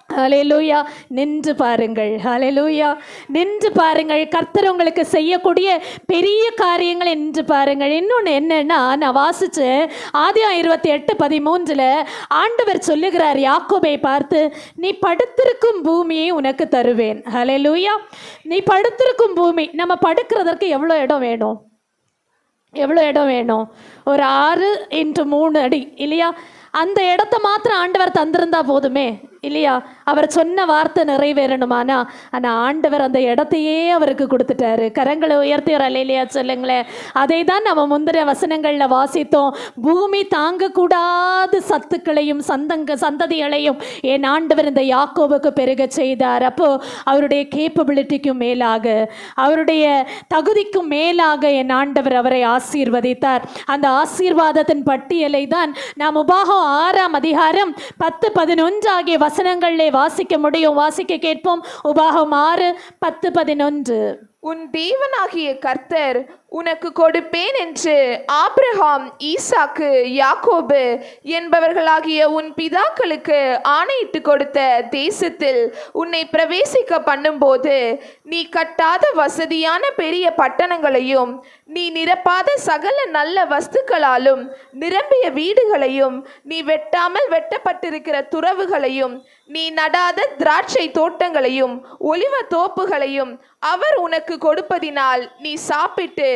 [SPEAKER 2] ஹல்லேலூயா. நின்று பாருங்கள். ஹல்லேலூயா. நின்று பாருங்கள். கர்த்தர் உங்களுக்கு செய்யக்கூடிய பெரிய காரியங்களை நின்று பாருங்கள். இன்னொன்று என்னன்னா, நான் வாசிச்சேன் ஆதியாகமம் 28:13 ஆண்டவர் சொல்லுகிறார் யாக்கோபை பார்த்து, நீ படுத்திருக்கும் பூமியை உனக்கு தருவேன். ஹல்லேலூயா. நீ படுத்திருக்கும் பூமி. நம்ம படுக்கிறதற்கு எவ்வளோ இடம் வேணும்? எவ்வளோ இடம் வேணும்? ஒரு 6x3 அடி இல்லையா? அந்த இடத்த மாத்திரம் ஆண்டவர் தந்திருந்தா போதுமே இல்லையா? அவர் சொன்ன வார்த்தை நிறைவேறணுமானா, ஆனால் ஆண்டவர் அந்த இடத்தையே அவருக்கு கொடுத்துட்டாரு. கரங்களை உயர்த்தி ஒரு அல்லேலூயா சொல்லுங்களேன். அதை தான் நம்ம முந்திர வசனங்களில் வாசித்தோம். பூமி தாங்கக்கூடாத சத்துக்களையும் சந்ததிகளையும் என் ஆண்டவர் இந்த யாக்கோபுக்கு பெருக செய்தார். அப்போ அவருடைய கேப்பபிலிட்டிக்கும் மேலாக, அவருடைய தகுதிக்கும் மேலாக என் ஆண்டவர் அவரை ஆசீர்வதித்தார். அந்த ஆசீர்வாதத்தின் பட்டியலை தான் நாம் உபாகம் 6ஆம் அதிகாரம் 10-11 ஆகிய வசனங்களிலே வாசிக்க முடியும். வாசிக்க கேட்போம். உபாகம் 6:10-11.
[SPEAKER 3] உன் தேவனாகிய கர்த்தர் உனக்கு கொடுப்பேன் என்று ஆபிரகாம், ஈசாக்கு, யாக்கோபு என்பவர்களாகிய உன் பிதாக்களுக்கு ஆணையிட்டு கொடுத்த தேசத்தில் உன்னை பிரவேசிக்க பண்ணும்போது நீ கட்டாத வசதியான பெரிய பட்டணங்களையும் நீ நிரப்பாத சகல நல்ல வஸ்துக்களாலும் நிரம்பிய வீடுகளையும் நீ வெட்டாமல் வெட்டப்பட்டிருக்கிற துறவுகளையும் நீ நடாத திராட்சை தோட்டங்களையும் ஒலிவ தோப்புகளையும் அவர் உனக்கு கொடுப்பதினால் நீ சாப்பிட்டு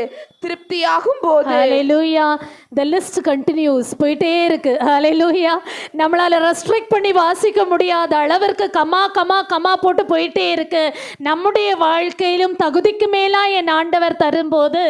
[SPEAKER 3] திருப்தியாகும் போது
[SPEAKER 2] ஹalleluya the list continues போயிட்டே இருக்கு. ஹalleluya நம்மளால ரெஸ்ட்ரிக்ட் பண்ணி வாசிக்க முடியாத அளவிற்கு கமா கமா கமா போட்டு போயிட்டே இருக்கு. நம்முடைய வாழ்க்கையிலும் தகுதிக்கு மேலா என் ஆண்டவர் தரும்போது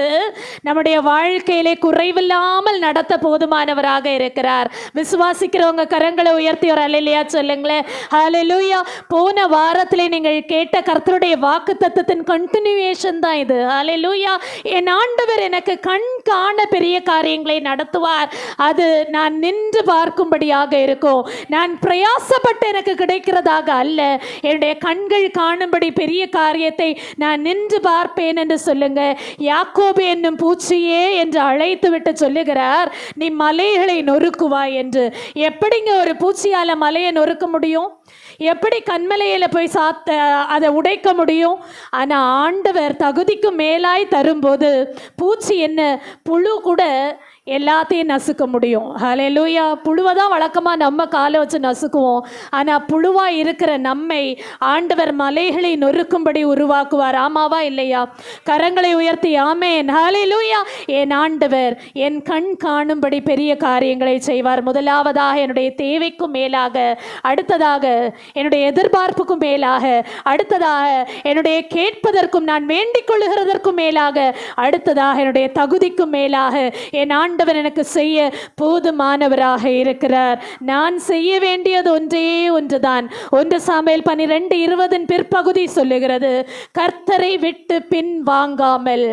[SPEAKER 2] நம்முடைய வாழ்க்கையிலே குறைவில்லாமல் நடத்த போதுமானவராக இருக்கிறார். விசுவாசிக்கிறவங்க கரங்களை உயர்த்தி ஒரு ஹalleluya சொல்லுங்களேன். ஹalleluya போன வாரத்திலே நீங்கள் கேட்ட கர்த்தருடைய வாக்குத்தத்தத்தின் கண்டினியூவேஷன் தான் இது. ஹalleluya என் ஆண்டவர் எனக்கு கண் காண பெரிய காரியங்களை நடத்துவார். அது நான் நின்று பார்க்கும்படியாக இருக்கும். நான் பிரயாசப்பட்டு எனக்கு கிடைக்கிறதாக அல்ல, என்னுடைய கண்கள் காணும்படி பெரிய காரியத்தை நான் நின்று பார்ப்பேன் என்று சொல்லுங்க. யாக்கோபு என்னும் பூச்சியே என்று அழைத்து விட்டு சொல்லுகிறார், நீ மலைகளை நொறுக்குவாய் என்று. எப்படிங்க ஒரு பூச்சியால மலையை நொறுக்க முடியும்? எப்படி கண்மலையில போய் அதை உடைக்க முடியும்? ஆனா ஆண்டவர் தகுதிக்கு மேலாய் தரும்போது பூச்சி என்ன, புழு கூட எல்லாத்தையும் நசுக்க முடியும். ஹalleluya புழுவை தான் வழக்கமாக நம்ம காலை வச்சு நசுக்குவோம். ஆனால் புழுவாக இருக்கிற நம்மை ஆண்டவர் மலைகளை நொறுக்கும்படி உருவாக்குவார். ஆமாவா இல்லையா? கரங்களை உயர்த்தி ஆமேன். ஹalleluya என் ஆண்டவர் என் கண் காணும்படி பெரிய காரியங்களை செய்வார். முதலாவதாக என்னுடைய தேவைக்கும் மேலாக, அடுத்ததாக என்னுடைய எதிர்பார்ப்புக்கும் மேலாக, அடுத்ததாக என்னுடைய கேட்பதற்கும் நான் வேண்டிக் கொள்ளுகிறதற்கும் மேலாக, அடுத்ததாக என்னுடைய தகுதிக்கும் மேலாக என் ஆண்டவர் எனக்கு செய்ய போதுமானவராக இருக்கிறார். நான் செய்ய வேண்டியது ஒன்றே ஒன்றுதான். 1 சாமுவேல் 12:20 பிற்பகுதி சொல்லுகிறது, கர்த்தரை விட்டு பின் வாங்காமல்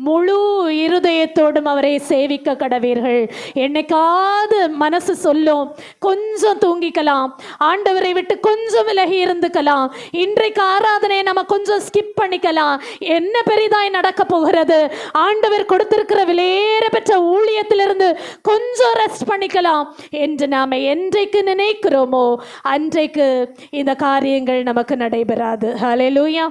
[SPEAKER 2] முழு இருதயத்தோடும் அவரை சேவிக்க கடவீர்கள். என்னைக்காவது மனசு சொல்லும், கொஞ்சம் தூங்கிக்கலாம், ஆண்டவரை விட்டு கொஞ்சம் விலகி இருந்துக்கலாம், இன்றைக்கு ஆராதனையை நம்ம கொஞ்சம் ஸ்கிப் பண்ணிக்கலாம், என்ன பெரிதாய் நடக்க போகிறது, ஆண்டவர் கொடுத்திருக்கிற விலையேற பெற்ற ஊழியத்திலிருந்து கொஞ்சம் ரெஸ்ட் பண்ணிக்கலாம் என்று நாம என்றைக்கு நினைக்கிறோமோ அன்றைக்கு இந்த காரியங்கள் நமக்கு நடைபெறாது. ஹalleluya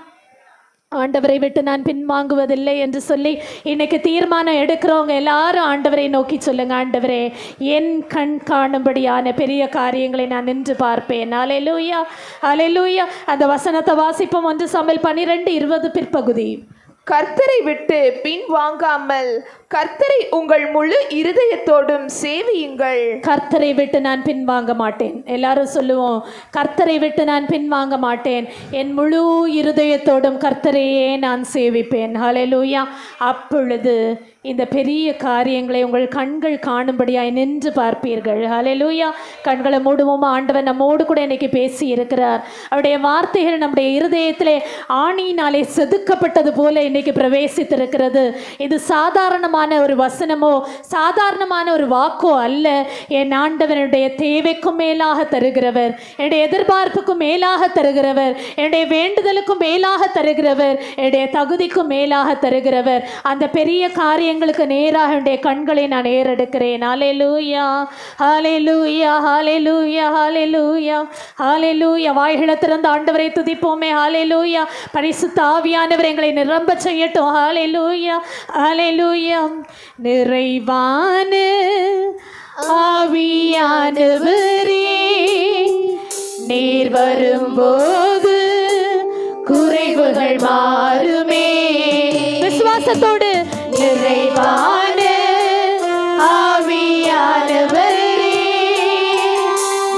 [SPEAKER 2] ஆண்டவரை விட்டு நான் பின்வாங்குவதில்லை என்று சொல்லி இன்னைக்கு தீர்மானம் எடுக்கிறவங்க எல்லாரும் ஆண்டவரை நோக்கி சொல்லுங்க, ஆண்டவரே என் கண் காணும்படியான பெரிய காரியங்களை நான் நின்று பார்ப்பேன். ஹalleluya ஹalleluya அந்த வசனத்தை வாசிப்போம். 1 சாமுவேல் 12:20 பிற்பகுதி.
[SPEAKER 3] கர்த்தரை விட்டு பின் வாங்காமல் கர்த்தரை உங்கள் முழு இருதயத்தோடும் சேவியுங்கள்.
[SPEAKER 2] கர்த்தரை விட்டு நான் பின்வாங்க மாட்டேன். எல்லாரும் சொல்லுவோம், கர்த்தரை விட்டு நான் பின்வாங்க மாட்டேன், என் முழு இருதயத்தோடும் கர்த்தரையே நான் சேவிப்பேன். ஹalleluya அப்பொழுது இந்த பெரிய காரியங்களை உங்கள் கண்கள் காணும்படியாய் நின்று பார்ப்பீர்கள். ஹalleluya கண்களை மூடுவோமா? ஆண்டவர் நம்மோடு கூட இன்னைக்கு பேசி இருக்கிறார். அவருடைய வார்த்தைகள் நம்முடைய இருதயத்திலே ஆணியினாலே செதுக்கப்பட்டது போல இன்னைக்கு பிரவேசித்திருக்கிறது. இது சாதாரணமான ஒரு வசனமோ சாதாரணமான ஒரு வாக்கோ அல்ல. என் ஆண்டவனுடைய தேவைக்கும் மேலாக தருகிறவர், என்னுடைய எதிர்பார்ப்புக்கும் மேலாக தருகிறவர், என்னுடைய வேண்டுதலுக்கும் மேலாக தருகிறவர், என்னுடைய தகுதிக்கும் மேலாக தருகிறவர். அந்த பெரிய காரியங்களுக்கு நேராக என்னுடைய கண்களை நான் ஏறெடுக்கிறேன். ஹalleluya ஹalleluya ஹalleluya ஹalleluya ஹalleluya வாய்களை திறந்து ஆண்டவரை துதிப்போமே. ஹalleluya பரிசுத்த ஆவியானவர் எங்களை நிரம்ப செய்யட்டும். ஹalleluya ஹalleluya நிறைவான ஆவியானவரே நீர் வரும்போது குறைவுகள் மாறுமே. விசுவாசத்தோடு நிறைவான ஆவியானவரே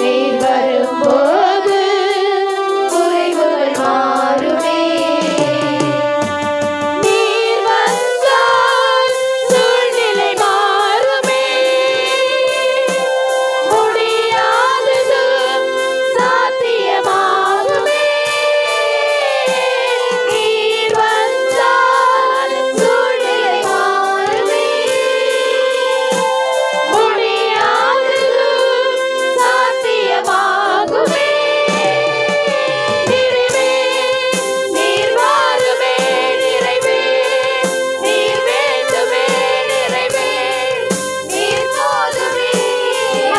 [SPEAKER 2] நீர் வரும்போது குறைவுகள் மாறுமே. நீர் வந்தால் சூழ்நிலை மாறுமே, முடியாதது சாத்தியமாகுமே. நீர் வந்தால் சூழ்நிலை மாறுமே, முடியாதது சாத்தியமாகுமே. நிறைவே நீர் வாருமே, நிறைவே நீர் வேண்டுமே, நிறைவே நீர் போதுமே.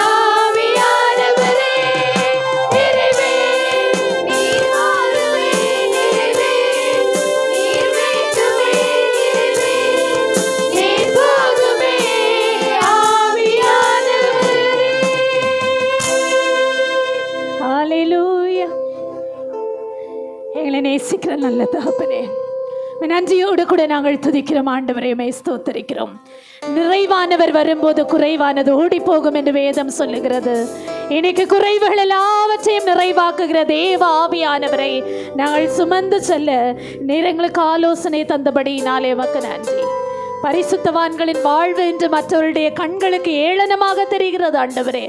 [SPEAKER 2] ஆவியானவரே நிறைவே நீர் வாருமே, நிறைவே நீர் வேண்டுமே, நிறைவே நீர் போதுமே. ஆவியானவரே. ஹalleluya எங்களை நேசிக்கிற நல்ல தகப்பனே, நன்றியோடு கூட நாங்கள் துதிக்கிறோம் ஆண்டவரே, ஸ்தோத்திரிக்கிறோம். நிறைவானவர் வரும்போது குறைவானது ஓடி போகும் என்று வேதம் சொல்லுகிறது. இன்னைக்கு குறைவுகள் எல்லாவற்றையும் நிறைவாக்குகிற தேவ ஆவியானவரை நாங்கள் சுமந்து செல்ல நேரங்களுக்கு ஆலோசனை தந்தபடியினாலே உமக்கு நன்றி. பரிசுத்தவான்களின் வாழ்வு என்று மற்றவருடைய கண்களுக்கு ஏளனமாக தெரிகிறது ஆண்டவரே,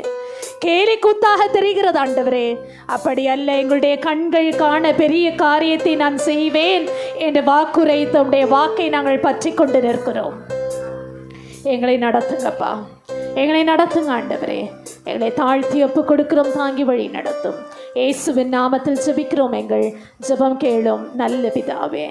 [SPEAKER 2] கேலி கூத்தாக தெரிகிறது ஆண்டவரே. அப்படி அல்ல, எங்களுடைய கண்கள் காண பெரிய காரியத்தை நான் செய்வேன் என்று வாக்குரைத்த உடைய வாக்கை நாங்கள் பற்றி கொண்டு நிற்கிறோம். எங்களை நடத்துங்கப்பா, எங்களை நடத்துங்க ஆண்டவரே. எங்களை தாழ்த்தி ஒப்பு கொடுக்கிறோம், தாங்கி வழி நடத்தும். இயேசுவின் நாமத்தில் ஜெபிக்கிறோம், எங்கள் ஜெபம் கேளும் நல்ல பிதாவே.